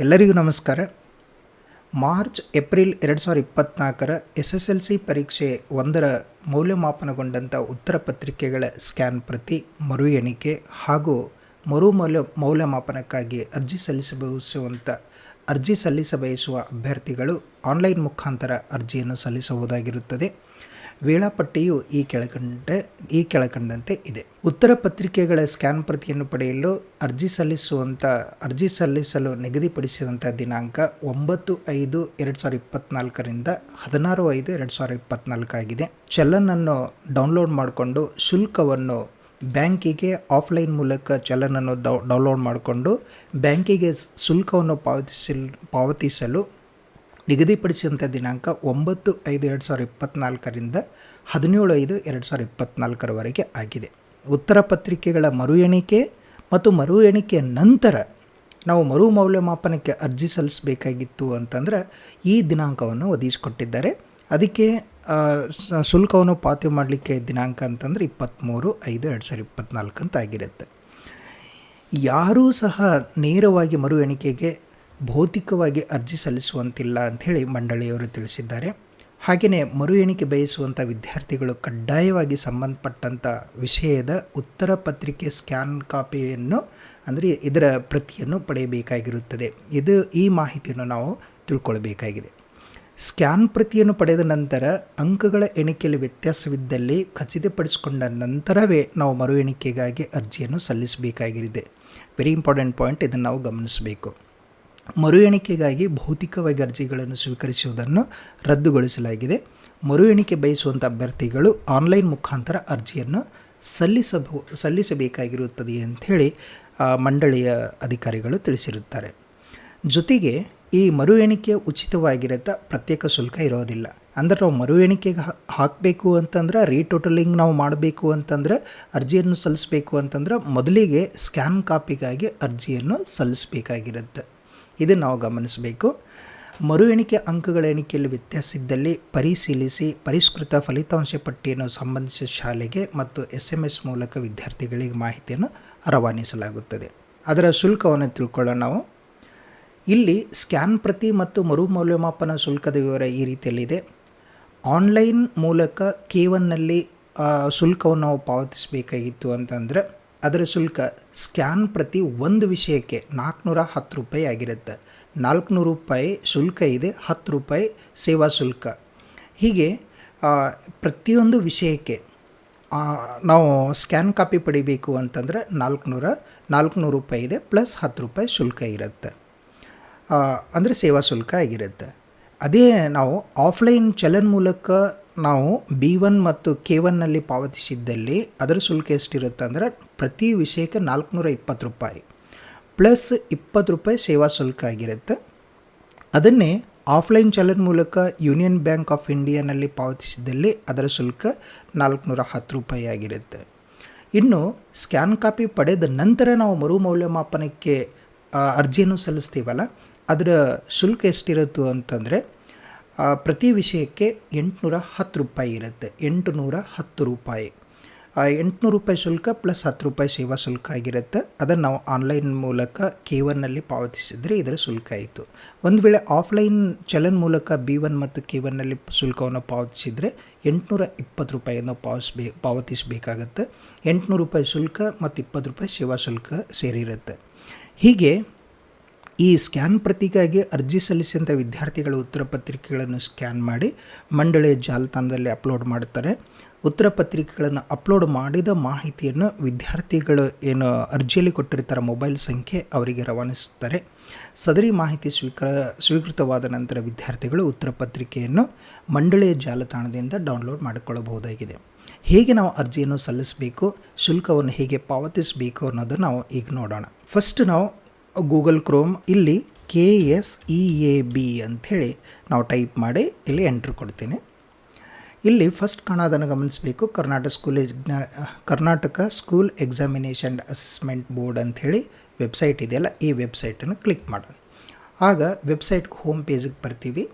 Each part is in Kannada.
ಎಲ್ಲರಿಗೂ ನಮಸ್ಕಾರ. ಮಾರ್ಚ್ ಏಪ್ರಿಲ್ 2024 SSLC ಪರೀಕ್ಷೆ 1ರ ಮೌಲ್ಯಮಾಪನಗೊಂಡಂಥ ಉತ್ತರ ಪತ್ರಿಕೆಗಳ ಸ್ಕ್ಯಾನ್ ಪ್ರತಿ, ಮರು ಎಣಿಕೆ ಹಾಗೂ ಮೌಲ್ಯಮಾಪನಕ್ಕಾಗಿ ಅರ್ಜಿ ಸಲ್ಲಿಸಬಯಸುವ ಅಭ್ಯರ್ಥಿಗಳು ಆನ್ಲೈನ್ ಮುಖಾಂತರ ಅರ್ಜಿಯನ್ನು ಸಲ್ಲಿಸಬಹುದಾಗಿರುತ್ತದೆ. ವೇಳಾಪಟ್ಟಿಯು ಈ ಕೆಳಕಂಡಂತೆ ಇದೆ. ಉತ್ತರ ಪತ್ರಿಕೆಗಳ ಸ್ಕ್ಯಾನ್ ಪ್ರತಿಯನ್ನು ಪಡೆಯಲು ಅರ್ಜಿ ಸಲ್ಲಿಸಲು ನಿಗದಿಪಡಿಸಿದಂಥ ದಿನಾಂಕ 9/5/2024ರಿಂದ 16/5/2024 ಆಗಿದೆ. ಚಲನನ್ನು ಡೌನ್ಲೋಡ್ ಮಾಡಿಕೊಂಡು ಶುಲ್ಕವನ್ನು ಬ್ಯಾಂಕಿಗೆ ಆಫ್ಲೈನ್ ಮೂಲಕ ಚಲನನ್ನು ಡೌನ್ಲೋಡ್ ಮಾಡಿಕೊಂಡು ಬ್ಯಾಂಕಿಗೆ ಶುಲ್ಕವನ್ನು ಪಾವತಿಸಲು ನಿಗದಿಪಡಿಸಿದಂಥ ದಿನಾಂಕ 9/5/2024ರಿಂದ 17/5/2024 ಆಗಿದೆ. ಉತ್ತರ ಪತ್ರಿಕೆಗಳ ಮರು ಎಣಿಕೆ ಮತ್ತು ಮರು ಎಣಿಕೆಯ ನಂತರ ನಾವು ಮರು ಮೌಲ್ಯಮಾಪನಕ್ಕೆ ಅರ್ಜಿ ಸಲ್ಲಿಸಬೇಕಾಗಿತ್ತು ಅಂತಂದ್ರೆ ಈ ದಿನಾಂಕವನ್ನು ಒದಗಿಸಿಕೊಟ್ಟಿದ್ದಾರೆ. ಅದಕ್ಕೆ ಶುಲ್ಕವನ್ನು ಪಾವತಿ ಮಾಡಲಿಕ್ಕೆ ದಿನಾಂಕ ಅಂತಂದರೆ 23/5/2024 ಅಂತ ಆಗಿರುತ್ತೆ. ಯಾರೂ ಸಹ ನೇರವಾಗಿ ಮರು ಎಣಿಕೆಗೆ ಭೌತಿಕವಾಗಿ ಅರ್ಜಿ ಸಲ್ಲಿಸುವಂತಿಲ್ಲ ಅಂಥೇಳಿ ಮಂಡಳಿಯವರು ತಿಳಿಸಿದ್ದಾರೆ. ಹಾಗೆಯೇ ಮರು ಎಣಿಕೆ ಬಯಸುವಂಥ ವಿದ್ಯಾರ್ಥಿಗಳು ಕಡ್ಡಾಯವಾಗಿ ಸಂಬಂಧಪಟ್ಟಂಥ ವಿಷಯದ ಉತ್ತರ ಪತ್ರಿಕೆ ಸ್ಕ್ಯಾನ್ ಕಾಪಿಯನ್ನು ಅಂದರೆ ಇದರ ಪ್ರತಿಯನ್ನು ಪಡೆಯಬೇಕಾಗಿರುತ್ತದೆ. ಈ ಮಾಹಿತಿಯನ್ನು ನಾವು ತಿಳ್ಕೊಳ್ಬೇಕಾಗಿದೆ. ಸ್ಕ್ಯಾನ್ ಪ್ರತಿಯನ್ನು ಪಡೆದ ನಂತರ ಅಂಕಗಳ ಎಣಿಕೆಯಲ್ಲಿ ವ್ಯತ್ಯಾಸವಿದ್ದಲ್ಲಿ ಖಚಿತಪಡಿಸಿಕೊಂಡ ನಂತರವೇ ನಾವು ಮರು ಎಣಿಕೆಗಾಗಿ ಅರ್ಜಿಯನ್ನು ಸಲ್ಲಿಸಬೇಕಾಗಿದೆ. ವೆರಿ ಇಂಪಾರ್ಟೆಂಟ್ ಪಾಯಿಂಟ್, ಇದನ್ನು ನಾವು ಗಮನಿಸಬೇಕು. ಮರು ಎಣಿಕೆಗಾಗಿ ಭೌತಿಕವಾಗಿ ಅರ್ಜಿಗಳನ್ನು ಸ್ವೀಕರಿಸುವುದನ್ನು ರದ್ದುಗೊಳಿಸಲಾಗಿದೆ. ಮರು ಎಣಿಕೆ ಬಯಸುವಂಥ ಅಭ್ಯರ್ಥಿಗಳು ಆನ್ಲೈನ್ ಮುಖಾಂತರ ಅರ್ಜಿಯನ್ನು ಸಲ್ಲಿಸಬೇಕಾಗಿರುತ್ತದೆ ಅಂಥೇಳಿ ಮಂಡಳಿಯ ಅಧಿಕಾರಿಗಳು ತಿಳಿಸಿರುತ್ತಾರೆ. ಜೊತೆಗೆ ಈ ಮರು ಎಣಿಕೆ ಉಚಿತವಾಗಿರುತ್ತೆ, ಪ್ರತ್ಯೇಕ ಶುಲ್ಕ ಇರೋದಿಲ್ಲ. ಅಂದರೆ ನಾವು ಮರು ಎಣಿಕೆಗೆ ಹಾಕಬೇಕು ಅಂತಂದ್ರೆ ರೀಟೋಟಲಿಂಗ್ ನಾವು ಮಾಡಬೇಕು ಅಂತಂದ್ರೆ ಅರ್ಜಿಯನ್ನು ಸಲ್ಲಿಸಬೇಕು ಅಂತಂದ್ರೆ ಮೊದಲಿಗೆ ಸ್ಕ್ಯಾನ್ ಕಾಪಿಗಾಗಿ ಅರ್ಜಿಯನ್ನು ಸಲ್ಲಿಸಬೇಕಾಗಿರುತ್ತೆ. ಇದನ್ನು ನಾವು ಗಮನಿಸಬೇಕು. ಮರು ಎಣಿಕೆ ಅಂಕಗಳ ಎಣಿಕೆಯಲ್ಲಿ ವ್ಯತ್ಯಾಸವಿದ್ದಲ್ಲಿ ಪರಿಶೀಲಿಸಿ ಪರಿಷ್ಕೃತ ಫಲಿತಾಂಶ ಪಟ್ಟಿಯನ್ನು ಸಂಬಂಧಿಸಿದ ಶಾಲೆಗೆ ಮತ್ತು SMS ಮೂಲಕ ವಿದ್ಯಾರ್ಥಿಗಳಿಗೆ ಮಾಹಿತಿಯನ್ನು ರವಾನಿಸಲಾಗುತ್ತದೆ. ಅದರ ಶುಲ್ಕವನ್ನು ತಿಳ್ಕೊಳ್ಳೋಣ ನಾವು. ಇಲ್ಲಿ ಸ್ಕ್ಯಾನ್ ಪ್ರತಿ ಮತ್ತು ಮರು ಮೌಲ್ಯಮಾಪನ ಶುಲ್ಕದ ವಿವರ ಈ ರೀತಿಯಲ್ಲಿದೆ. ಆನ್ಲೈನ್ ಮೂಲಕ K1ನಲ್ಲಿ ಶುಲ್ಕವನ್ನು ನಾವು ಪಾವತಿಸಬೇಕಾಗಿತ್ತು ಅಂತಂದರೆ ಅದರ ಶುಲ್ಕ ಸ್ಕ್ಯಾನ್ ಪ್ರತಿ ಒಂದು ವಿಷಯಕ್ಕೆ 410 ರೂಪಾಯಿ ಆಗಿರುತ್ತೆ. 400 ರೂಪಾಯಿ ಶುಲ್ಕ ಇದೆ, 10 ರೂಪಾಯಿ ಸೇವಾ ಶುಲ್ಕ. ಹೀಗೆ ಪ್ರತಿಯೊಂದು ವಿಷಯಕ್ಕೆ ನಾವು ಸ್ಕ್ಯಾನ್ ಕಾಪಿ ಪಡಿಬೇಕು ಅಂತಂದರೆ 400 ರೂಪಾಯಿ ಇದೆ, ಪ್ಲಸ್ 10 ರೂಪಾಯಿ ಶುಲ್ಕ ಇರುತ್ತೆ, ಅಂದರೆ ಸೇವಾ ಶುಲ್ಕ ಆಗಿರುತ್ತೆ. ಅದೇ ನಾವು ಆಫ್ಲೈನ್ ಚಲನ್ ಮೂಲಕ ನಾವು B1 ಮತ್ತು K1ನಲ್ಲಿ ಪಾವತಿಸಿದ್ದಲ್ಲಿ ಅದರ ಶುಲ್ಕ ಎಷ್ಟಿರುತ್ತೆ ಅಂದರೆ ಪ್ರತಿ ವಿಷಯಕ್ಕೆ 420 ರೂಪಾಯಿ ಪ್ಲಸ್ 20 ರೂಪಾಯಿ ಸೇವಾ ಶುಲ್ಕ ಆಗಿರುತ್ತೆ. ಅದನ್ನೇ ಆಫ್ಲೈನ್ ಚಲನ್ ಮೂಲಕ ಯೂನಿಯನ್ ಬ್ಯಾಂಕ್ ಆಫ್ ಇಂಡಿಯಾನಲ್ಲಿ ಪಾವತಿಸಿದ್ದಲ್ಲಿ ಅದರ ಶುಲ್ಕ 410 ರೂಪಾಯಿ ಆಗಿರುತ್ತೆ. ಇನ್ನು ಸ್ಕ್ಯಾನ್ ಕಾಪಿ ಪಡೆದ ನಂತರ ನಾವು ಮರು ಮೌಲ್ಯಮಾಪನಕ್ಕೆ ಅರ್ಜಿಯನ್ನು ಸಲ್ಲಿಸ್ತೀವಲ್ಲ, ಅದರ ಶುಲ್ಕ ಎಷ್ಟಿರುತ್ತು ಅಂತಂದರೆ ಪ್ರತಿ ವಿಷಯಕ್ಕೆ 810 ರೂಪಾಯಿ ಇರುತ್ತೆ. 810 ರೂಪಾಯಿ 800 ರೂಪಾಯಿ ಶುಲ್ಕ ಪ್ಲಸ್ 10 ರೂಪಾಯಿ ಸೇವಾ ಶುಲ್ಕ ಆಗಿರುತ್ತೆ. ಅದನ್ನು ನಾವು ಆನ್ಲೈನ್ ಮೂಲಕ K1ನಲ್ಲಿ ಪಾವತಿಸಿದರೆ ಇದರ ಶುಲ್ಕ ಆಯಿತು. ಒಂದು ವೇಳೆ ಆಫ್ಲೈನ್ ಚಲನ್ ಮೂಲಕ B1 ಮತ್ತು K1ನಲ್ಲಿ ಶುಲ್ಕವನ್ನು ಪಾವತಿಸಿದರೆ 820 ರೂಪಾಯಿಯನ್ನು ಪಾವತಿಸಬೇಕಾಗತ್ತೆ. 800 ರೂಪಾಯಿ ಶುಲ್ಕ ಮತ್ತು 20 ರೂಪಾಯಿ ಸೇವಾ ಶುಲ್ಕ ಸೇರಿರುತ್ತೆ. ಹೀಗೆ ಈ ಸ್ಕ್ಯಾನ್ ಪ್ರತಿಗಾಗಿ ಅರ್ಜಿ ಸಲ್ಲಿಸಿದಂಥ ವಿದ್ಯಾರ್ಥಿಗಳು ಉತ್ತರ ಪತ್ರಿಕೆಗಳನ್ನು ಸ್ಕ್ಯಾನ್ ಮಾಡಿ ಮಂಡಳಿಯ ಜಾಲತಾಣದಲ್ಲಿ ಅಪ್ಲೋಡ್ ಮಾಡುತ್ತಾರೆ. ಉತ್ತರ ಪತ್ರಿಕೆಗಳನ್ನು ಅಪ್ಲೋಡ್ ಮಾಡಿದ ಮಾಹಿತಿಯನ್ನು ವಿದ್ಯಾರ್ಥಿಗಳು ಏನು ಅರ್ಜಿಯಲ್ಲಿ ಕೊಟ್ಟಿರ್ತಾರೆ ಮೊಬೈಲ್ ಸಂಖ್ಯೆ ಅವರಿಗೆ ರವಾನಿಸುತ್ತಾರೆ. ಸದರಿ ಮಾಹಿತಿ ಸ್ವೀಕೃತವಾದ ನಂತರ ವಿದ್ಯಾರ್ಥಿಗಳು ಉತ್ತರ ಪತ್ರಿಕೆಯನ್ನು ಮಂಡಳಿಯ ಜಾಲತಾಣದಿಂದ ಡೌನ್ಲೋಡ್ ಮಾಡಿಕೊಳ್ಳಬಹುದಾಗಿದೆ. ಹೇಗೆ ನಾವು ಅರ್ಜಿಯನ್ನು ಸಲ್ಲಿಸಬೇಕು, ಶುಲ್ಕವನ್ನು ಹೇಗೆ ಪಾವತಿಸಬೇಕು ಅನ್ನೋದನ್ನು ನಾವು ಈಗ ನೋಡೋಣ. ಫಸ್ಟ್ ನಾವು ಗೂಗಲ್ ಕ್ರೋಮ್ ಇಲ್ಲಿ KSEAB ಅಂಥೇಳಿ ನಾವು ಟೈಪ್ ಮಾಡಿ ಇಲ್ಲಿ ಎಂಟ್ರ್ ಕೊಡ್ತೀನಿ. ಇಲ್ಲಿ ಫಸ್ಟ್ ಕಾಣೋದನ್ನು ಗಮನಿಸಬೇಕು. Karnataka school examination assessment board ಅಂಥೇಳಿ ವೆಬ್ಸೈಟ್ ಇದೆಯಲ್ಲ, ಈ ವೆಬ್ಸೈಟನ್ನು ಕ್ಲಿಕ್ ಮಾಡೋಣ. ಆಗ ವೆಬ್ಸೈಟ್ಗೆ ಹೋಮ್ ಪೇಜಿಗೆ ಬರ್ತೀವಿ.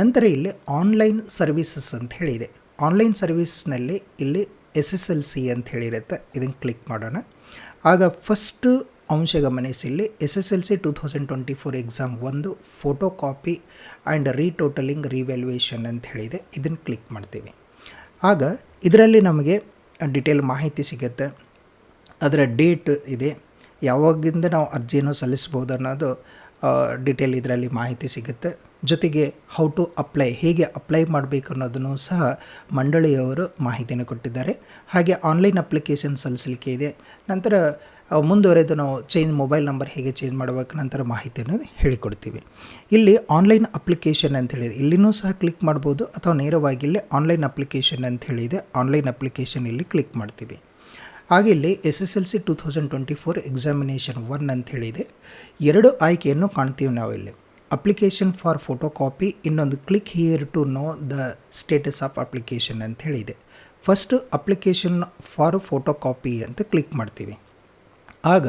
ನಂತರ ಇಲ್ಲಿ ಆನ್ಲೈನ್ ಸರ್ವಿಸಸ್ ಅಂತ ಹೇಳಿದೆ. ಆನ್ಲೈನ್ ಸರ್ವಿಸ್ನಲ್ಲಿ ಇಲ್ಲಿ SSLC ಅಂತ ಹೇಳಿರುತ್ತೆ, ಇದನ್ನು ಕ್ಲಿಕ್ ಮಾಡೋಣ. ಆಗ ಫಸ್ಟು ಅಂಶ ಗಮನಿಸಿ. ಇಲ್ಲಿ SSLC 2024 exam 1 photo copy and retotalling revaluation ಅಂತ ಹೇಳಿದೆ. ಇದನ್ನು ಕ್ಲಿಕ್ ಮಾಡ್ತೀವಿ. ಆಗ ಇದರಲ್ಲಿ ನಮಗೆ ಡಿಟೇಲ್ ಮಾಹಿತಿ ಸಿಗುತ್ತೆ. ಅದರ ಡೇಟ್ ಇದೆ, ಯಾವಾಗಿಂದ ನಾವು ಅರ್ಜಿಯನ್ನು ಸಲ್ಲಿಸ್ಬೋದು ಅನ್ನೋದು ಡಿಟೇಲ್ ಇದರಲ್ಲಿ ಮಾಹಿತಿ ಸಿಗುತ್ತೆ. ಜೊತೆಗೆ ಹೌ ಟು ಅಪ್ಲೈ, ಹೇಗೆ ಅಪ್ಲೈ ಮಾಡಬೇಕು ಅನ್ನೋದನ್ನು ಸಹ ಮಂಡಳಿಯವರು ಮಾಹಿತಿಯನ್ನು ಕೊಟ್ಟಿದ್ದಾರೆ. ಹಾಗೆ ಆನ್ಲೈನ್ ಅಪ್ಲಿಕೇಶನ್ ಸಲ್ಲಿಸಲಿಕ್ಕೆ ಇದೆ. ನಂತರ ಮುಂದುವರೆದು ನಾವು ಮೊಬೈಲ್ ನಂಬರ್ ಹೇಗೆ ಚೇಂಜ್ ಮಾಡಬೇಕು ನಂತರ ಮಾಹಿತಿಯನ್ನು ಹೇಳಿಕೊಡ್ತೀವಿ. ಇಲ್ಲಿ ಆನ್ಲೈನ್ ಅಪ್ಲಿಕೇಶನ್ ಅಂತ ಹೇಳಿದೆ, ಇಲ್ಲಿನೂ ಸಹ ಕ್ಲಿಕ್ ಮಾಡ್ಬೋದು ಅಥವಾ ನೇರವಾಗಿ ಇಲ್ಲಿ ಆನ್ಲೈನ್ ಅಪ್ಲಿಕೇಶನ್ ಅಂತ ಹೇಳಿದೆ, ಆನ್ಲೈನ್ ಅಪ್ಲಿಕೇಶನ್ ಇಲ್ಲಿ ಕ್ಲಿಕ್ ಮಾಡ್ತೀವಿ. ಹಾಗೆ ಇಲ್ಲಿ SSLC 2024 ಎಕ್ಸಾಮಿನೇಷನ್ 1 ಅಂತ ಹೇಳಿದೆ. 2 ಆಯ್ಕೆಯನ್ನು ಕಾಣ್ತೀವಿ ನಾವು ಇಲ್ಲಿ, ಅಪ್ಲಿಕೇಶನ್ ಫಾರ್ ಫೋಟೋ ಕಾಪಿ, ಇನ್ನೊಂದು click here to know the status of application ಅಂತ ಹೇಳಿದೆ. First application for photo copy ಅಂತ ಕ್ಲಿಕ್ ಮಾಡ್ತೀವಿ. ಆಗ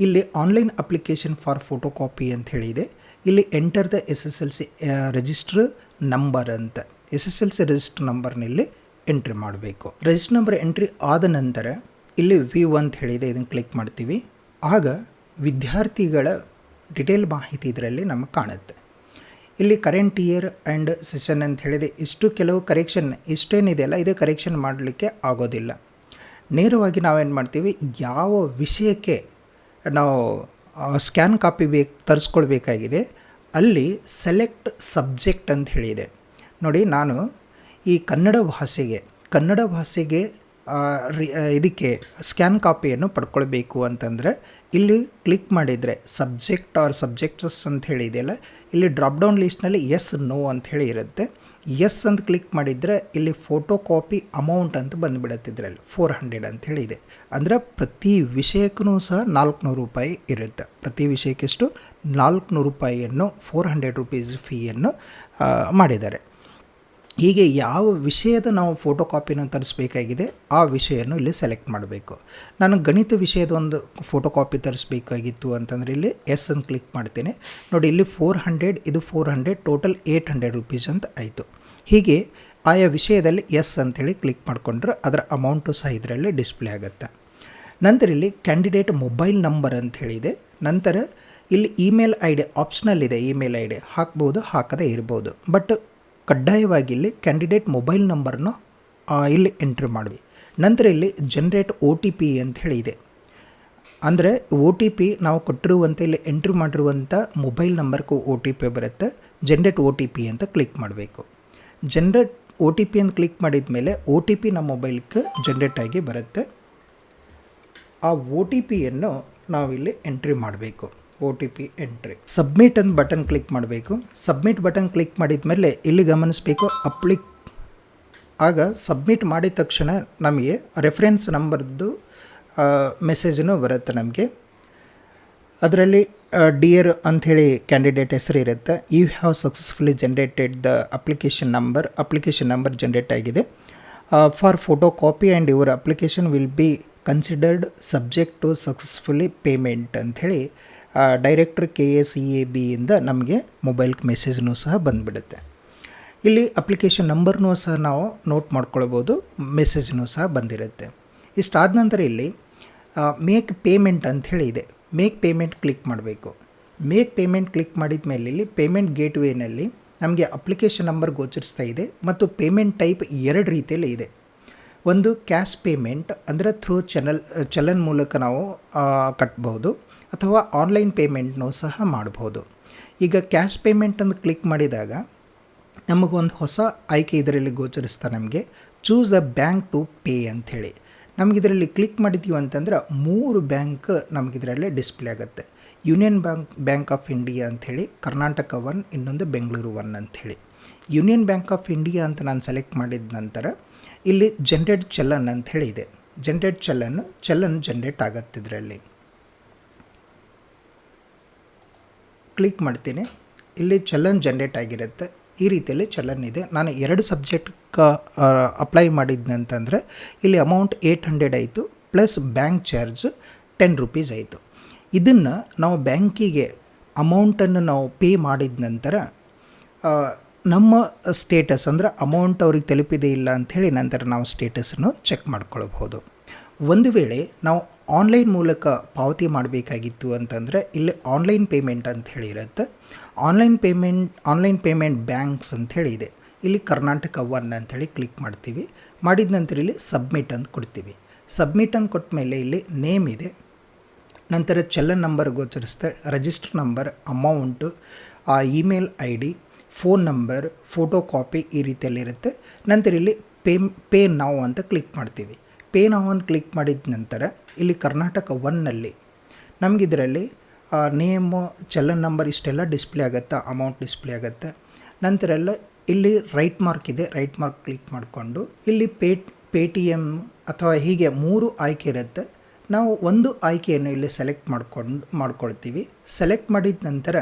ಇಲ್ಲಿ online application for photo copy ಅಂತ ಹೇಳಿದೆ. ಇಲ್ಲಿ enter the SSLC register number ಅಂತ, SSLC ರಿಜಿಸ್ಟರ್ ನಂಬರ್ನಲ್ಲಿ ಎಂಟ್ರಿ ಮಾಡಬೇಕು. ರಿಜಿಸ್ಟರ್ ನಂಬರ್ ಎಂಟ್ರಿ ಆದ ನಂತರ ಇಲ್ಲಿ ವ್ಯೂ ಅಂತ ಹೇಳಿದೆ, ಇದನ್ನು ಕ್ಲಿಕ್ ಮಾಡ್ತೀವಿ. ಆಗ ವಿದ್ಯಾರ್ಥಿಗಳ ಡಿಟೇಲ್ ಮಾಹಿತಿ ಇದರಲ್ಲಿ ನಮಗೆ ಕಾಣುತ್ತೆ. ಇಲ್ಲಿ ಕರೆಂಟ್ ಇಯರ್ ಆ್ಯಂಡ್ ಸೆಷನ್ ಅಂತ ಹೇಳಿದೆ. ಇಷ್ಟು ಕೆಲವು ಕರೆಕ್ಷನ್ ಇಷ್ಟೇನಿದೆಯಲ್ಲ, ಇದೇ ಕರೆಕ್ಷನ್ ಮಾಡಲಿಕ್ಕೆ ಆಗೋದಿಲ್ಲ. ನೇರವಾಗಿ ನಾವೇನು ಮಾಡ್ತೀವಿ, ಯಾವ ವಿಷಯಕ್ಕೆ ನಾವು ಸ್ಕ್ಯಾನ್ ಕಾಪಿ ತರಿಸ್ಕೊಳ್ಬೇಕಾಗಿದೆ ಅಲ್ಲಿ ಸೆಲೆಕ್ಟ್ ಸಬ್ಜೆಕ್ಟ್ ಅಂತ ಹೇಳಿದೆ. ನೋಡಿ, ನಾನು ಈ ಕನ್ನಡ ಭಾಷೆಗೆ ಇದಕ್ಕೆ ಸ್ಕ್ಯಾನ್ ಕಾಪಿಯನ್ನು ಪಡ್ಕೊಳ್ಬೇಕು ಅಂತಂದರೆ ಇಲ್ಲಿ ಕ್ಲಿಕ್ ಮಾಡಿದರೆ ಸಬ್ಜೆಕ್ಟ್ ಆರ್ ಸಬ್ಜೆಕ್ಟ್ಸ್ ಅಂತ ಹೇಳಿದೆಯಲ್ಲ, ಇಲ್ಲಿ ಡ್ರಾಪ್ ಡೌನ್ ಲಿಸ್ಟ್ನಲ್ಲಿ ಎಸ್ ನೋ ಅಂತ ಹೇಳಿ ಇರುತ್ತೆ. ಎಸ್ ಅಂತ ಕ್ಲಿಕ್ ಮಾಡಿದರೆ ಇಲ್ಲಿ ಫೋಟೋ ಕಾಪಿ ಅಮೌಂಟ್ ಅಂತ ಬಂದುಬಿಡುತ್ತೆ. ಇದರಲ್ಲಿ 400 ಅಂತ ಹೇಳಿದೆ. ಅಂದರೆ ಪ್ರತಿ ವಿಷಯಕ್ಕೂ ಸಹ 400 ರೂಪಾಯಿ ಇರುತ್ತೆ. ಪ್ರತಿ ವಿಷಯಕ್ಕೆಷ್ಟು 400 ರೂಪಾಯಿಯನ್ನು 400 ರುಪೀಸ್ ಫೀಯನ್ನು ಮಾಡಿದ್ದಾರೆ. ಹೀಗೆ ಯಾವ ವಿಷಯದ ನಾವು ಫೋಟೋ ಕಾಪಿನ ತರಿಸ್ಬೇಕಾಗಿದೆ ಆ ವಿಷಯವನ್ನು ಇಲ್ಲಿ ಸೆಲೆಕ್ಟ್ ಮಾಡಬೇಕು. ನಾನು ಗಣಿತ ವಿಷಯದ ಒಂದು ಫೋಟೋ ಕಾಪಿ ತರಿಸ್ಬೇಕಾಗಿತ್ತು ಅಂತಂದರೆ ಇಲ್ಲಿ ಎಸ್ ಅಂತ ಕ್ಲಿಕ್ ಮಾಡ್ತೇನೆ. ನೋಡಿ, ಇಲ್ಲಿ 400, ಇದು 400, ಟೋಟಲ್ 800 ರುಪೀಸ್ ಅಂತ ಆಯಿತು. ಹೀಗೆ ಆಯಾ ವಿಷಯದಲ್ಲಿ ಎಸ್ ಅಂತೇಳಿ ಕ್ಲಿಕ್ ಮಾಡಿಕೊಂಡ್ರೆ ಅದರ ಅಮೌಂಟು ಸಹ ಇದರಲ್ಲಿ ಡಿಸ್ಪ್ಲೇ ಆಗುತ್ತೆ. ನಂತರ ಇಲ್ಲಿ ಕ್ಯಾಂಡಿಡೇಟ್ ಮೊಬೈಲ್ ನಂಬರ್ ಅಂತ ಹೇಳಿದೆ. ನಂತರ ಇಲ್ಲಿ ಇಮೇಲ್ ಐ ಡಿ ಆಪ್ಷನಲ್ ಇದೆ, ಇಮೇಲ್ ಐ ಡಿ ಹಾಕ್ಬೋದು, ಹಾಕದೇ ಇರ್ಬೋದು. ಬಟ್ ಕಡ್ಡಾಯವಾಗಿ ಇಲ್ಲಿ ಕ್ಯಾಂಡಿಡೇಟ್ ಮೊಬೈಲ್ ನಂಬರ್ನ ಇಲ್ಲಿ ಎಂಟ್ರಿ ಮಾಡಿವಿ. ನಂತರ ಇಲ್ಲಿ ಜನರೇಟ್ OTP ಅಂತ ಹೇಳಿದೆ. ಅಂದರೆ OTP ನಾವು ಕೊಟ್ಟಿರುವಂಥ ಇಲ್ಲಿ ಎಂಟ್ರಿ ಮಾಡಿರುವಂಥ ಮೊಬೈಲ್ ನಂಬರ್ಗೂ OTP ಬರುತ್ತೆ. ಜನರೇಟ್ OTP ಅಂತ ಕ್ಲಿಕ್ ಮಾಡಬೇಕು. ಜನರೇಟ್ OTP ಅಂತ ಕ್ಲಿಕ್ ಮಾಡಿದ ಮೇಲೆ OTP ನಮ್ಮ ಮೊಬೈಲ್ಗೆ ಜನರೇಟ್ ಆಗಿ ಬರುತ್ತೆ. ಆ OTPಯನ್ನು ನಾವಿಲ್ಲಿ ಎಂಟ್ರಿ ಮಾಡಬೇಕು. OTP entry. ಸಬ್ಮಿಟ್ ಅಂತ ಬಟನ್ ಕ್ಲಿಕ್ ಮಾಡಬೇಕು. ಸಬ್ಮಿಟ್ ಬಟನ್ ಕ್ಲಿಕ್ ಮಾಡಿದ ಮೇಲೆ ಇಲ್ಲಿ ಗಮನಿಸಬೇಕು ಆಗ ಸಬ್ಮಿಟ್ ಮಾಡಿದ ತಕ್ಷಣ ನಮಗೆ ರೆಫರೆನ್ಸ್ ನಂಬರ್ದು ಮೆಸೇಜನ್ನು ಬರುತ್ತೆ ನಮಗೆ. ಅದರಲ್ಲಿ ಡಿಯರ್ ಅಂಥೇಳಿ ಕ್ಯಾಂಡಿಡೇಟ್ ಹೆಸರು ಇರುತ್ತೆ. You have successfully generated the application number generate ಆಗಿದೆ for photo copy and your application will be considered subject to successfully payment ಅಂಥೇಳಿ ಡೈರೆಕ್ಟರ್ KSEAB ಇಂದ ನಮಗೆ ಮೊಬೈಲ್ಗೆ ಮೆಸೇಜ್ನೂ ಸಹ ಬಂದುಬಿಡುತ್ತೆ. ಇಲ್ಲಿ ಅಪ್ಲಿಕೇಶನ್ ನಂಬರ್ನೂ ಸಹ ನಾವು ನೋಟ್ ಮಾಡ್ಕೊಳ್ಬೋದು, ಮೆಸೇಜ್ನೂ ಸಹ ಬಂದಿರುತ್ತೆ. ಇಷ್ಟಾದ ನಂತರ ಇಲ್ಲಿ ಮೇಕ್ ಪೇಮೆಂಟ್ ಅಂಥೇಳಿ ಇದೆ. ಮೇಕ್ ಪೇಮೆಂಟ್ ಕ್ಲಿಕ್ ಮಾಡಬೇಕು. ಮೇಕ್ ಪೇಮೆಂಟ್ ಕ್ಲಿಕ್ ಮಾಡಿದ ಮೇಲೆ ಇಲ್ಲಿ ಪೇಮೆಂಟ್ ಗೇಟ್ವೇನಲ್ಲಿ ನಮಗೆ ಅಪ್ಲಿಕೇಶನ್ ನಂಬರ್ ಗೋಚರಿಸ್ತಾ ಇದೆ ಮತ್ತು ಪೇಮೆಂಟ್ ಟೈಪ್ 2 ರೀತಿಯಲ್ಲಿ ಇದೆ. ಒಂದು ಕ್ಯಾಶ್ ಪೇಮೆಂಟ್, ಅಂದರೆ ಥ್ರೂ ಚಲನ್ ಮೂಲಕ ನಾವು ಕಟ್ಬೋದು ಅಥವಾ ಆನ್ಲೈನ್ ಪೇಮೆಂಟ್ನೂ ಸಹ ಮಾಡ್ಬೋದು. ಈಗ ಕ್ಯಾಶ್ ಪೇಮೆಂಟ್ ಅಂತ ಕ್ಲಿಕ್ ಮಾಡಿದಾಗ ನಮಗೊಂದು ಹೊಸ ಆಯ್ಕೆ ಇದರಲ್ಲಿ ಗೋಚರಿಸ್ತಾ ನಮಗೆ choose a bank to pay ಅಂಥೇಳಿ. ನಮಗಿದರಲ್ಲಿ ಕ್ಲಿಕ್ ಮಾಡಿದ್ದೀವಿ ಅಂತಂದ್ರೆ 3 ಬ್ಯಾಂಕ್ ನಮಗಿದರಲ್ಲಿ ಡಿಸ್ಪ್ಲೇ ಆಗುತ್ತೆ. ಯೂನಿಯನ್ ಬ್ಯಾಂಕ್ ಆಫ್ ಇಂಡಿಯಾ ಅಂಥೇಳಿ, ಕರ್ನಾಟಕ 1, ಇನ್ನೊಂದು ಬೆಂಗಳೂರು 1 ಅಂಥೇಳಿ. ಯೂನಿಯನ್ ಬ್ಯಾಂಕ್ ಆಫ್ ಇಂಡಿಯಾ ಅಂತ ನಾನು ಸೆಲೆಕ್ಟ್ ಮಾಡಿದ ನಂತರ ಇಲ್ಲಿ ಜನರೇಟ್ ಚಲನ್ ಅಂಥೇಳಿ ಇದೆ. ಜನರೇಟ್ ಚಲನ್ ಜನರೇಟ್ ಆಗುತ್ತೆ. ಇದರಲ್ಲಿ ಕ್ಲಿಕ್ ಮಾಡ್ತೀನಿ. ಇಲ್ಲಿ ಚಲನ್ ಜನರೇಟ್ ಆಗಿರುತ್ತೆ. ಈ ರೀತಿಯಲ್ಲಿ ಚಲನ್ ಇದೆ. ನಾನು 2 ಸಬ್ಜೆಕ್ಟ್ಗೆ ಅಪ್ಲೈ ಮಾಡಿದ್ನಂತಂದರೆ ಇಲ್ಲಿ ಅಮೌಂಟ್ 800 ಆಯಿತು, ಪ್ಲಸ್ ಬ್ಯಾಂಕ್ ಚಾರ್ಜ್ 10 ರುಪೀಸ್ ಆಯಿತು. ಇದನ್ನು ನಾವು ಬ್ಯಾಂಕಿಗೆ ಅಮೌಂಟನ್ನು ನಾವು ಪೇ ಮಾಡಿದ ನಂತರ ನಮ್ಮ ಸ್ಟೇಟಸ್ ಅಂದರೆ ಅಮೌಂಟ್ ಅವ್ರಿಗೆ ತಲುಪಿದೆ ಇಲ್ಲ ಅಂಥೇಳಿ ನಂತರ ನಾವು ಸ್ಟೇಟಸನ್ನು ಚೆಕ್ ಮಾಡ್ಕೊಳ್ಬೋದು. ಒಂದು ವೇಳೆ ನಾವು ಆನ್ಲೈನ್ ಮೂಲಕ ಪಾವತಿ ಮಾಡಬೇಕಾಗಿತ್ತು ಅಂತಂದರೆ ಇಲ್ಲಿ ಆನ್ಲೈನ್ ಪೇಮೆಂಟ್ ಅಂತ ಹೇಳಿ ಇರುತ್ತೆ. ಆನ್ಲೈನ್ ಪೇಮೆಂಟ್ ಬ್ಯಾಂಕ್ಸ್ ಅಂಥೇಳಿ ಇದೆ. ಇಲ್ಲಿ ಕರ್ನಾಟಕ ಒನ್ ಅಂಥೇಳಿ ಕ್ಲಿಕ್ ಮಾಡ್ತೀವಿ. ಮಾಡಿದ ನಂತರ ಇಲ್ಲಿ ಸಬ್ಮಿಟ್ ಅಂತ ಕೊಡ್ತೀವಿ. ಸಬ್ಮಿಟ್ ಅಂತ ಕೊಟ್ಟ ಮೇಲೆ ಇಲ್ಲಿ ನೇಮ್ ಇದೆ, ನಂತರ ಚಲನ್ ನಂಬರ್ ಗೋಚರಿಸುತ್ತೆ, register number, amount, email ID, phone number, photo copy ಈ ರೀತಿಯಲ್ಲಿರುತ್ತೆ. ನಂತರ ಇಲ್ಲಿ ಪೇ ನಾವು ಅಂತ ಕ್ಲಿಕ್ ಮಾಡ್ತೀವಿ. ಪೇ ನಾವು ಅಂತ ಕ್ಲಿಕ್ ಮಾಡಿದ ನಂತರ ಇಲ್ಲಿ ಕರ್ನಾಟಕ ಒನ್ನಲ್ಲಿ ನಮಗಿದರಲ್ಲಿ ನೇಮು, ಚಲನ್ ನಂಬರ್ ಇಷ್ಟೆಲ್ಲ ಡಿಸ್ಪ್ಲೇ ಆಗುತ್ತೆ, ಅಮೌಂಟ್ ಡಿಸ್ಪ್ಲೇ ಆಗುತ್ತೆ. ನಂತರ ಎಲ್ಲ ಇಲ್ಲಿ ರೈಟ್ ಮಾರ್ಕ್ ಇದೆ, ರೈಟ್ ಮಾರ್ಕ್ ಕ್ಲಿಕ್ ಮಾಡಿಕೊಂಡು ಇಲ್ಲಿ ಪೇಟಿಎಮ್ ಅಥವಾ ಹೀಗೆ 3 ಆಯ್ಕೆ ಇರುತ್ತೆ. ನಾವು ಒಂದು ಆಯ್ಕೆಯನ್ನು ಇಲ್ಲಿ ಸೆಲೆಕ್ಟ್ ಮಾಡ್ಕೊಳ್ತೀವಿ. ಸೆಲೆಕ್ಟ್ ಮಾಡಿದ ನಂತರ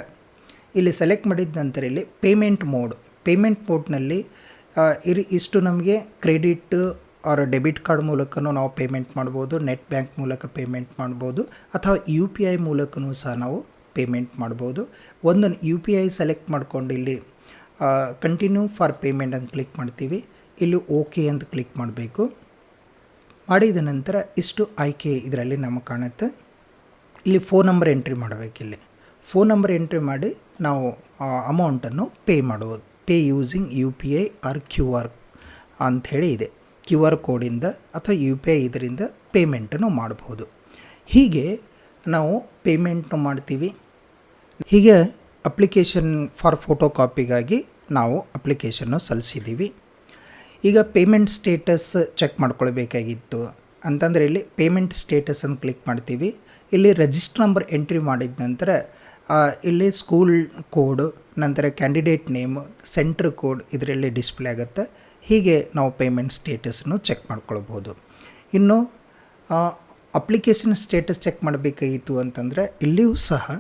ಇಲ್ಲಿ ಪೇಮೆಂಟ್ ಮೋಡ್ನಲ್ಲಿ ಇಷ್ಟು ನಮಗೆ ಕ್ರೆಡಿಟ್ ಆರ್ ಡೆಬಿಟ್ ಕಾರ್ಡ್ ಮೂಲಕನೂ ನಾವು ಪೇಮೆಂಟ್ ಮಾಡ್ಬೋದು, ನೆಟ್ ಬ್ಯಾಂಕ್ ಮೂಲಕ ಪೇಮೆಂಟ್ ಮಾಡ್ಬೋದು, ಅಥವಾ UPI ಮೂಲಕನೂ ಸಹ ನಾವು ಪೇಮೆಂಟ್ ಮಾಡ್ಬೋದು. ಒಂದು UPI ಸೆಲೆಕ್ಟ್ ಮಾಡ್ಕೊಂಡು ಇಲ್ಲಿ ಕಂಟಿನ್ಯೂ ಫಾರ್ ಪೇಮೆಂಟ್ ಅಂತ ಕ್ಲಿಕ್ ಮಾಡ್ತೀವಿ. ಇಲ್ಲಿ ಓಕೆ ಅಂತ ಕ್ಲಿಕ್ ಮಾಡಬೇಕು. ಮಾಡಿದ ನಂತರ ಇಷ್ಟು ಆಯ್ಕೆ ಇದರಲ್ಲಿ ನಮಗೆ ಕಾಣುತ್ತೆ. ಇಲ್ಲಿ ಫೋನ್ ನಂಬರ್ ಎಂಟ್ರಿ ಮಾಡಬೇಕು. ಇಲ್ಲಿ ಫೋನ್ ನಂಬರ್ ಎಂಟ್ರಿ ಮಾಡಿ ನಾವು ಅಮೌಂಟನ್ನು ಪೇ ಮಾಡ್ಬೋದು. Pay using UPI or QR ಅಂಥೇಳಿ ಇದೆ. QR ಕೋಡಿಂದ ಅಥವಾ UPI ಇದರಿಂದ ಪೇಮೆಂಟನ್ನು ಮಾಡಬಹುದು. ಹೀಗೆ ನಾವು ಪೇಮೆಂಟನ್ನು ಮಾಡ್ತೀವಿ. ಹೀಗೆ ಅಪ್ಲಿಕೇಶನ್ ಫಾರ್ ಫೋಟೋ ಕಾಪಿಗಾಗಿ ನಾವು ಅಪ್ಲಿಕೇಶನ್ನು ಸಲ್ಲಿಸಿದ್ದೀವಿ. ಈಗ ಪೇಮೆಂಟ್ ಸ್ಟೇಟಸ್ ಚೆಕ್ ಮಾಡ್ಕೊಳ್ಬೇಕಾಗಿತ್ತು ಅಂತಂದರೆ ಇಲ್ಲಿ ಪೇಮೆಂಟ್ ಸ್ಟೇಟಸ್ ಅಂತ ಕ್ಲಿಕ್ ಮಾಡ್ತೀವಿ. ಇಲ್ಲಿ ರಿಜಿಸ್ಟರ್ ನಂಬರ್ ಎಂಟ್ರಿ ಮಾಡಿದ ನಂತರ ಇಲ್ಲಿ ಸ್ಕೂಲ್ ಕೋಡು, ನಂತರ ಕ್ಯಾಂಡಿಡೇಟ್ ನೇಮ್, ಸೆಂಟ್ರ್ ಕೋಡ್ ಇದರಲ್ಲಿ ಡಿಸ್ಪ್ಲೇ ಆಗುತ್ತೆ. ಹೀಗೆ ನಾವು ಪೇಮೆಂಟ್ ಸ್ಟೇಟಸನ್ನು ಚೆಕ್ ಮಾಡ್ಕೊಳ್ಬೋದು. ಇನ್ನು ಅಪ್ಲಿಕೇಶನ್ ಸ್ಟೇಟಸ್ ಚೆಕ್ ಮಾಡಬೇಕಾಗಿತ್ತು ಅಂತಂದರೆ ಇಲ್ಲಿಯೂ ಸಹ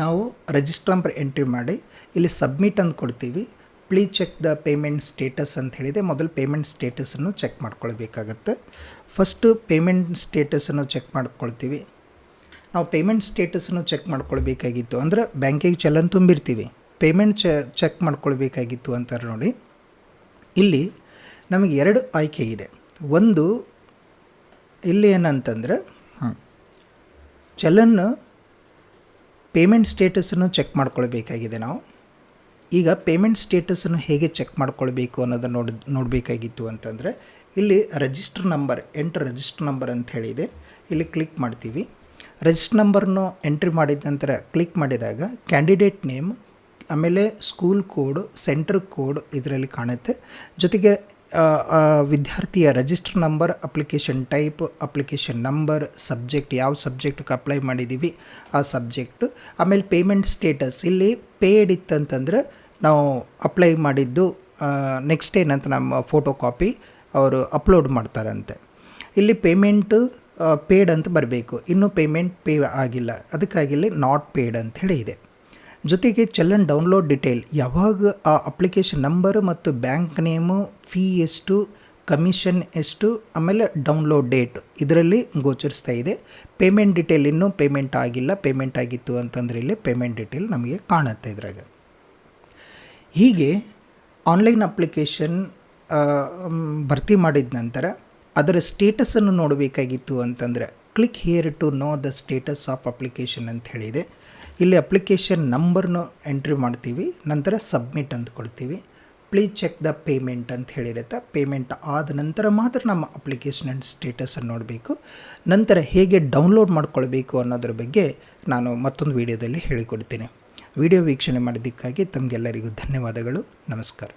ನಾವು ರಿಜಿಸ್ಟರ್ ನಂಬರ್ ಎಂಟ್ರಿ ಮಾಡಿ ಇಲ್ಲಿ ಸಬ್ಮಿಟ್ ಅಂತ ಕೊಡ್ತೀವಿ. Please check the payment status ಅಂತ ಹೇಳಿದೆ. ಮೊದಲು ಪೇಮೆಂಟ್ ಸ್ಟೇಟಸನ್ನು ಚೆಕ್ ಮಾಡ್ಕೊಳ್ಬೇಕಾಗತ್ತೆ. ಫಸ್ಟು ಪೇಮೆಂಟ್ ಸ್ಟೇಟಸನ್ನು ಚೆಕ್ ಮಾಡ್ಕೊಳ್ತೀವಿ. ನಾವು ಪೇಮೆಂಟ್ ಸ್ಟೇಟಸನ್ನು ಚೆಕ್ ಮಾಡ್ಕೊಳ್ಬೇಕಾಗಿತ್ತು ಅಂದರೆ ಬ್ಯಾಂಕಿಗೆ ಚಲನ್ ತುಂಬಿರ್ತೀವಿ, ಪೇಮೆಂಟ್ ಚೆಕ್ ಮಾಡ್ಕೊಳ್ಬೇಕಾಗಿತ್ತು ಅಂತಾರೆ ನೋಡಿ. ಇಲ್ಲಿ ನಮಗೆ 2 ಆಯ್ಕೆ ಇದೆ. ಒಂದು ಇಲ್ಲಿ ಏನಂತಂದರೆ ಚಲನ್ ಪೇಮೆಂಟ್ ಸ್ಟೇಟಸನ್ನು ಚೆಕ್ ಮಾಡ್ಕೊಳ್ಬೇಕಾಗಿದೆ. ನಾವು ಈಗ ಪೇಮೆಂಟ್ ಸ್ಟೇಟಸನ್ನು ಹೇಗೆ ಚೆಕ್ ಮಾಡ್ಕೊಳ್ಬೇಕು ಅನ್ನೋದನ್ನು ನೋಡಬೇಕಾಗಿತ್ತು ಅಂತಂದರೆ ಇಲ್ಲಿ ರಿಜಿಸ್ಟರ್ ನಂಬರ್ ಅಂತ ಹೇಳಿದೆ. ಇಲ್ಲಿ ಕ್ಲಿಕ್ ಮಾಡ್ತೀವಿ. ರಿಜಿಸ್ಟರ್ ನಂಬರ್ನು ಎಂಟ್ರಿ ಮಾಡಿದ ನಂತರ ಕ್ಲಿಕ್ ಮಾಡಿದಾಗ ಕ್ಯಾಂಡಿಡೇಟ್ ನೇಮ್, ಆಮೇಲೆ ಸ್ಕೂಲ್ ಕೋಡ್, ಸೆಂಟರ್ ಕೋಡ್ ಇದರಲ್ಲಿ ಕಾಣುತ್ತೆ. ಜೊತೆಗೆ ವಿದ್ಯಾರ್ಥಿಯ register number, application type, application number, subject, ಯಾವ ಸಬ್ಜೆಕ್ಟ್ಗೆ ಅಪ್ಲೈ ಮಾಡಿದ್ದೀವಿ ಆ ಸಬ್ಜೆಕ್ಟು, ಆಮೇಲೆ ಪೇಮೆಂಟ್ ಸ್ಟೇಟಸ್. ಇಲ್ಲಿ ಪೇಯ್ಡ್ ಇತ್ತಂತಂದರೆ ನಾವು ಅಪ್ಲೈ ಮಾಡಿದ್ದು ನೆಕ್ಸ್ಟ್ ಏನಂತ ನಮ್ಮ ಫೋಟೋ ಕಾಪಿ ಅವರು ಅಪ್ಲೋಡ್ ಮಾಡ್ತಾರಂತೆ. ಇಲ್ಲಿ ಪೇಮೆಂಟು ಪೇಯ್ಡ್ ಅಂತ ಬರಬೇಕು. ಇನ್ನೂ ಪೇಮೆಂಟ್ ಪೇ ಆಗಿಲ್ಲ, ಅದಕ್ಕಾಗಿ ಇಲ್ಲಿ ನಾಟ್ ಪೇಯ್ಡ್ ಅಂಥೇಳಿ ಇದೆ. ಜೊತೆಗೆ ಚಲನ್ ಡೌನ್ಲೋಡ್ ಡಿಟೇಲ್, ಯಾವಾಗ ಆ ಅಪ್ಲಿಕೇಶನ್ ನಂಬರು ಮತ್ತು ಬ್ಯಾಂಕ್ ನೇಮು, ಫೀ ಎಷ್ಟು, ಕಮಿಷನ್ ಎಷ್ಟು, ಆಮೇಲೆ ಡೌನ್ಲೋಡ್ ಡೇಟ್ ಇದರಲ್ಲಿ ಗೋಚರಿಸ್ತಾ ಇದೆ. ಪೇಮೆಂಟ್ ಡಿಟೇಲ್ ಇನ್ನೂ ಪೇಮೆಂಟ್ ಆಗಿಲ್ಲ, ಪೇಮೆಂಟ್ ಆಗಿತ್ತು ಅಂತಂದರೆ ಇಲ್ಲಿ ಪೇಮೆಂಟ್ ಡಿಟೇಲ್ ನಮಗೆ ಕಾಣುತ್ತೆ ಇದ್ರಾಗ. ಹೀಗೆ ಆನ್ಲೈನ್ ಅಪ್ಲಿಕೇಶನ್ ಭರ್ತಿ ಮಾಡಿದ ನಂತರ ಅದರ ಸ್ಟೇಟಸನ್ನು ನೋಡಬೇಕಾಗಿತ್ತು ಅಂತಂದರೆ click here to know the status of application ಅಂತ ಹೇಳಿದೆ. ಇಲ್ಲಿ ಅಪ್ಲಿಕೇಶನ್ ನಂಬರ್ನು ಎಂಟ್ರಿ ಮಾಡ್ತೀವಿ, ನಂತರ ಸಬ್ಮಿಟ್ ಅಂತ ಕೊಡ್ತೀವಿ. ಪ್ಲೀಸ್ ಚೆಕ್ ದ ಪೇಮೆಂಟ್ ಅಂತ ಹೇಳಿರುತ್ತೆ. ಪೇಮೆಂಟ್ ಆದ ನಂತರ ಮಾತ್ರ ನಮ್ಮ ಅಪ್ಲಿಕೇಶನ್ ಸ್ಟೇಟಸನ್ನು ನೋಡಬೇಕು. ನಂತರ ಹೇಗೆ ಡೌನ್ಲೋಡ್ ಮಾಡ್ಕೊಳ್ಬೇಕು ಅನ್ನೋದ್ರ ಬಗ್ಗೆ ನಾನು ಮತ್ತೊಂದು ವಿಡಿಯೋದಲ್ಲಿ ಹೇಳಿಕೊಡ್ತೀನಿ. ವಿಡಿಯೋ ವೀಕ್ಷಣೆ ಮಾಡಿದ್ದಕ್ಕಾಗಿ ತಮಗೆಲ್ಲರಿಗೂ ಧನ್ಯವಾದಗಳು. ನಮಸ್ಕಾರ.